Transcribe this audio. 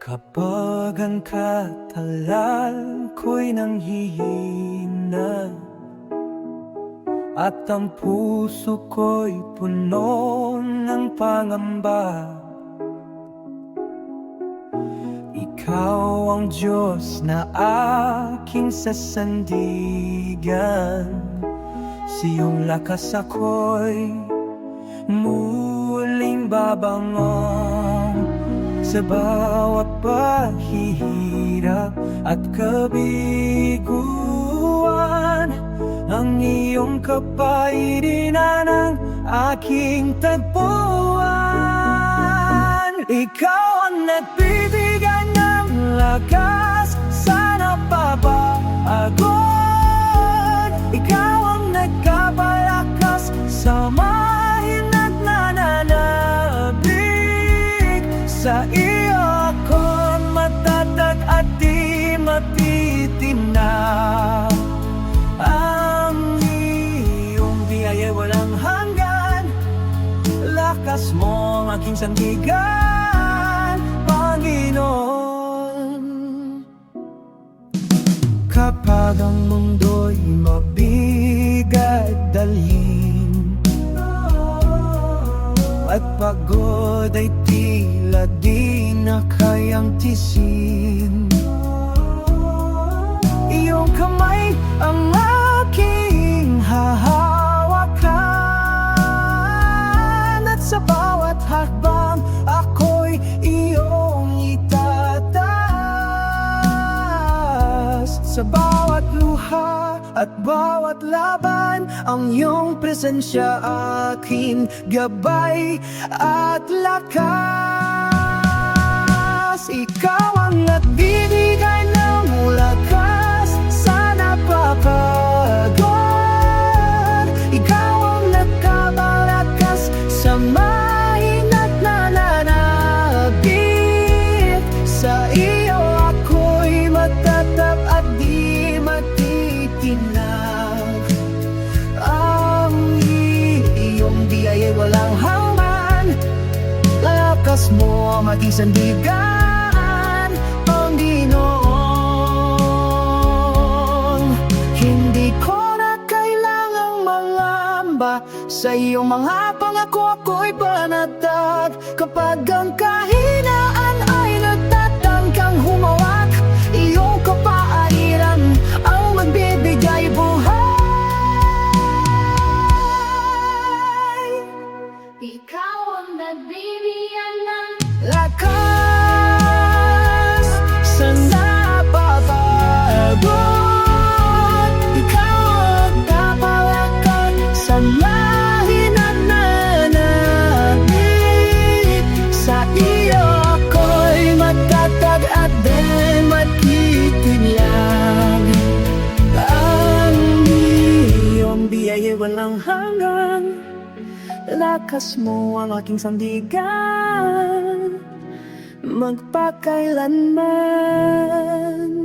Kapag ang katalal ko'y nanghihina at ang puso ko'y puno ng pangamba, Ikaw ang Diyos na aking sasandigan. Sa iyong lakas ako'y muling babangon. Sa bawat paghihirap at kabiguan, ang iyong kapaidinan ang aking tagpuan. Ikaw ang nagbibigay ng lakas sa napapagod. Ikaw ang nagpapalakas sa mahina't nananabik. Sa iyo ako'y matatag at di matitinag. Ang iyong biyaya walang hanggan, lakas mo ang aking sandigan, Panginoon. Kapag ang mundo'y mabigat dalhin at pagod ay tila di na kayang tisin, iyong kamay ang aking hahawakan. At sa bawat hakbang ako'y iyong itataas. Sa bawat luha at bawat laban, ang iyong presensya aking gabay at lakas. Ikaw ang nagbibigay ng lakas sa napapagod. Ikaw ang nagkabalakas sa mahina't nananabik. Sa iyo ako'y matatag at di matitinag. Ang iyong biyaya walang hanggan, lakas mo ang aking sandigan, Panginoon. Hindi ko na kailangang mangamba, sa iyong mga pangako ako'y panatag. Kapag ang kahinaan ay nagtatangkang humawak, iyong kapairan ang magbibigay buhay. Ikaw ang nagbibigyan ng lakas sa napapagod. Ikaw ang kapalakan sa mahina't nananabik. Sa iyo ako'y matatag at di matitinag. Ang iyong biyaya walang hanggan, lakas mo ang aking sandigan magpakailanman.